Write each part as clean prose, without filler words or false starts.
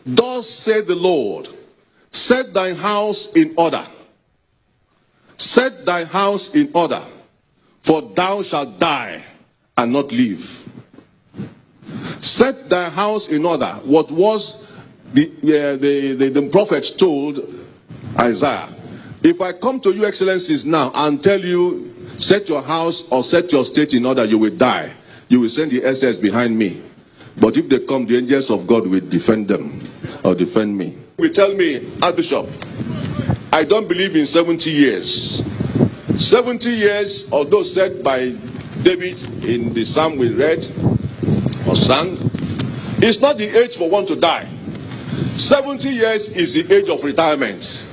Thus said the Lord, set thine house in order. Set thy house in order, for thou shalt die and not live. Set thy house in order. What was the prophet told Isaiah? If I come to you, excellencies, now and tell you, set your house or set your state in order, you will die. You will send the SS behind me. But if they come, the angels of God will defend them or defend me. You tell me, Archbishop, I don't believe in 70 years. 70 years, although said by David in the psalm we read or sang, it's not the age for one to die. 70 years is the age of retirement.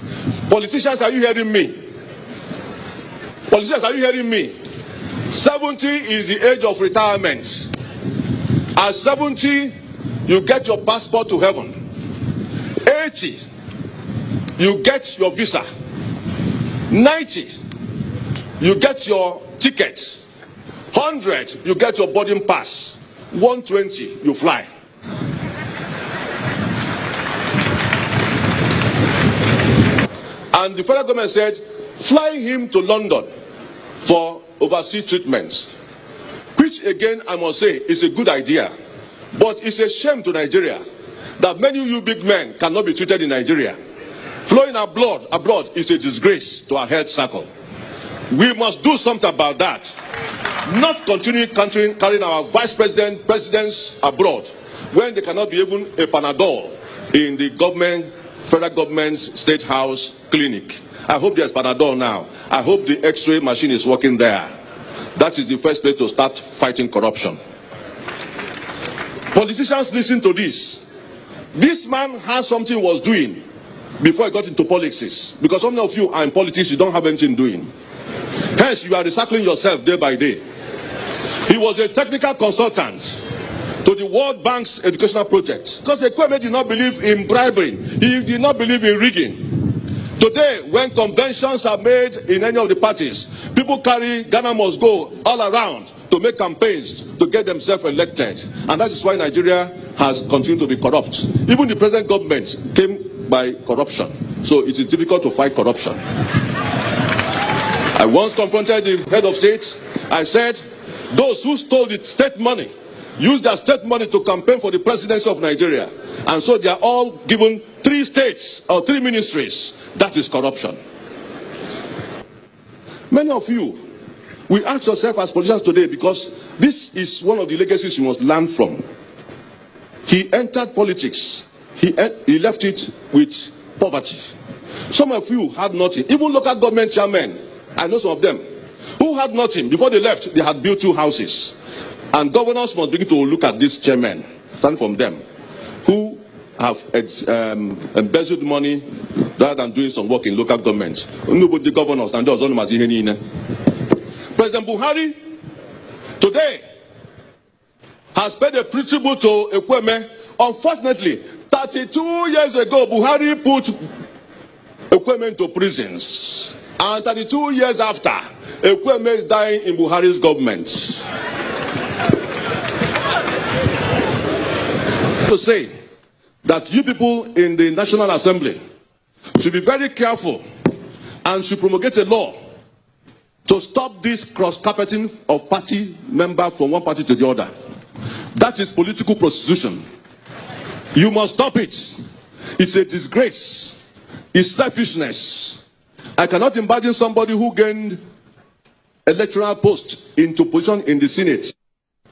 Politicians, are you hearing me? Politicians, are you hearing me? 70 is the age of retirement. At 70, you get your passport to heaven. 80, you get your visa. 90, you get your ticket. 100, you get your boarding pass. 120, you fly. And the federal government said, fly him to London for overseas treatment. Which again, I must say, is a good idea. But it's a shame to Nigeria that many of you big men cannot be treated in Nigeria. Flowing abroad is a disgrace to our health circle. We must do something about that. Not continue carrying our vice presidents abroad when they cannot be even a Panadol in the government, federal government's state house clinic. I hope there's Panadol now. I hope the X-ray machine is working there. That is the first place to start fighting corruption. Politicians, listen to this. This man has something he was doing before he got into politics. Because some of you are in politics, you don't have anything doing. Hence, you are recycling yourself day by day. He was a technical consultant to the World Bank's educational project. Because Ekweme did not believe in bribery. He did not believe in rigging. Today, when conventions are made in any of the parties, people carry Ghana must go all around to make campaigns to get themselves elected. And that is why Nigeria has continued to be corrupt. Even the present government came by corruption. So it is difficult to fight corruption. I once confronted the head of state. I said, those who stole the state money used their state money to campaign for the presidency of Nigeria. And so they are all given 3 states or 3 ministries. That is corruption. Many of you, we ask yourself as politicians today, because this is one of the legacies you must learn from. He entered politics. He left it with poverty. Some of you had nothing. Even local government chairmen, I know some of them, who had nothing. Before they left, they had built 2 houses. And governors must begin to look at these chairmen, stand from them, who have embezzled money rather than doing some work in local government. Nobody governors and those on President Buhari today has paid a tribute to Ekweme. Unfortunately, 32 years ago, Buhari put Ekweme into prisons. And 32 years after, Ekweme is dying in Buhari's government. To say that you people in the National Assembly should be very careful and should promulgate a law to stop this cross-carpeting of party members from one party to the other. That is political prostitution. You must stop it. It's a disgrace. It's selfishness. I cannot imagine somebody who gained electoral post into position in the Senate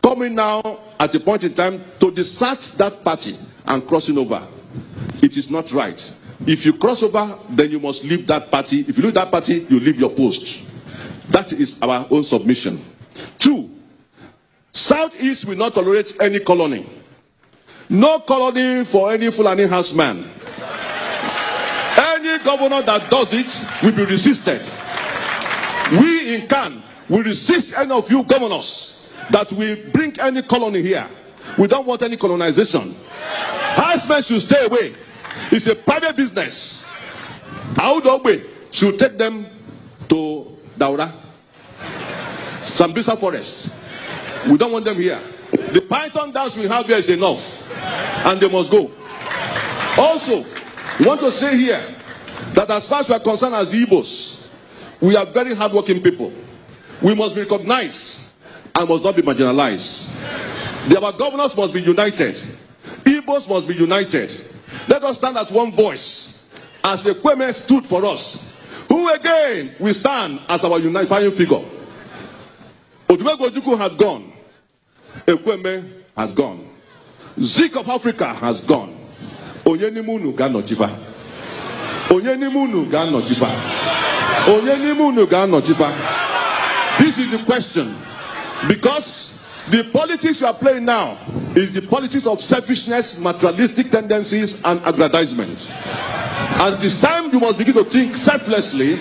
coming now at a point in time to desert that party and crossing over. It is not right. If you cross over, then you must leave that party. If you leave that party, you leave your post. That is our own submission. 2, Southeast will not tolerate any colony. No colony for any Fulani herdsman. Any governor that does it will be resisted. We in Kan will resist any of you governors that will bring any colony here. We don't want any colonization. Herdsmen should stay away. It's a private business. Audogbe should take them to Daura, Sambisa Forest. We don't want them here. The python dance we have here is enough, and they must go. Also, we want to say here that as far as we are concerned as Igbos, we are very hardworking people. We must be recognized and must not be marginalized. Our governors must be united. Igbos must be united. Let us stand as one voice, as Ekweme stood for us, who again will stand as our unifying figure. Odumegwu Ojukwu has gone. Ekweme has gone. Zik of Africa has gone. Onyenimunu ga-anọchifa. Onyenimunu ga-anọchifa. Onyenimunu ga-anọchifa. This is the question. Because the politics you are playing now is the politics of selfishness, materialistic tendencies, and aggrandizement. And it is time you must begin to think selflessly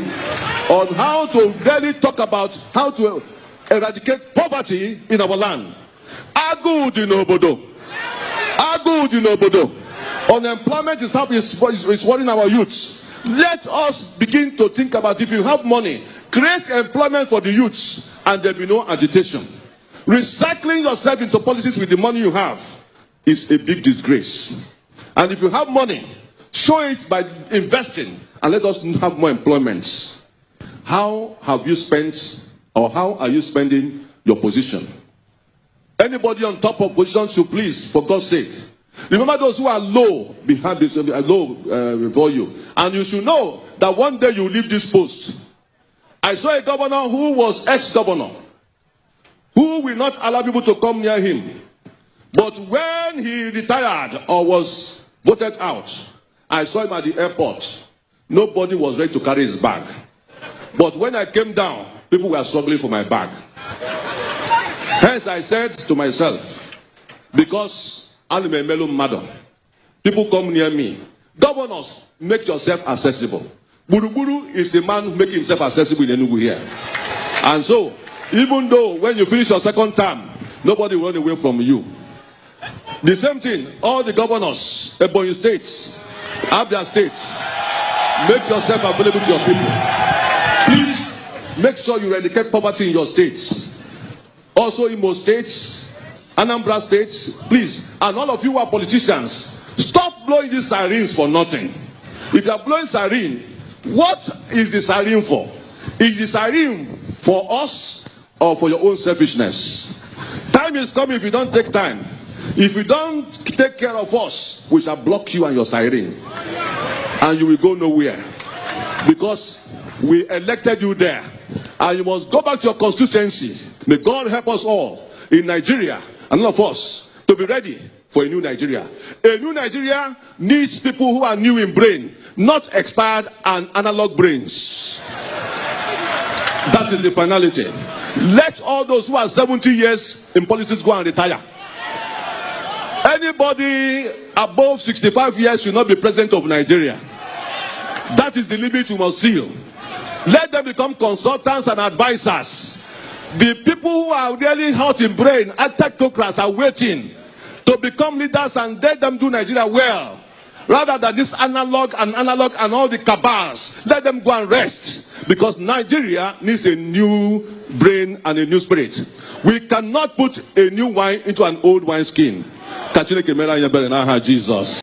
on how to really talk about how to eradicate poverty in our land. Agud in Obodo. Agud in Obodo. Unemployment is worrying our youths. Let us begin to think about, if you have money, create employment for the youths and there will be no agitation. Recycling yourself into policies with the money you have is a big disgrace. And if you have money, show it by investing and let us have more employments. How have you spent, or how are you spending your position? Anybody on top of position should please, for God's sake, remember those who are low behind this, before you. And you should know that one day you will leave this post. I saw a governor who was ex-governor, who will not allow people to come near him. But when he retired or was voted out, I saw him at the airport. Nobody was ready to carry his bag. But when I came down, people were struggling for my bag. Hence I said to myself, because I'm a melon madam, people come near me. Governors, make yourself accessible. Buruburu is a man making himself accessible in Enugu here. And so, even though when you finish your second term, nobody will run away from you. The same thing, all the governors, Ebonyi states, Abia states, make yourself available to your people. Please, make sure you eradicate poverty in your states. Also Imo states, Anambra states, please, and all of you who are politicians, stop blowing these sirens for nothing. If you are blowing siren, what is the siren for? Is the siren for us or for your own selfishness? Time is coming if you don't take time. If you don't take care of us, we shall block you and your siren. And you will go nowhere. Because we elected you there. And you must go back to your constituency. May God help us all in Nigeria, and all of us, to be ready for a new Nigeria. A new Nigeria needs people who are new in brain, not expired and analog brains. That is the finality. Let all those who are 70 years in politics go and retire. Anybody above 65 years should not be president of Nigeria. That is the limit you must seal. Let them become consultants and advisors. The people who are really hot in brain, technocrats, are waiting to become leaders and let them do Nigeria well. Rather than this analog and all the cabals, let them go and rest. Because Nigeria needs a new brain and a new spirit. We cannot put a new wine into an old wineskin. Jesus.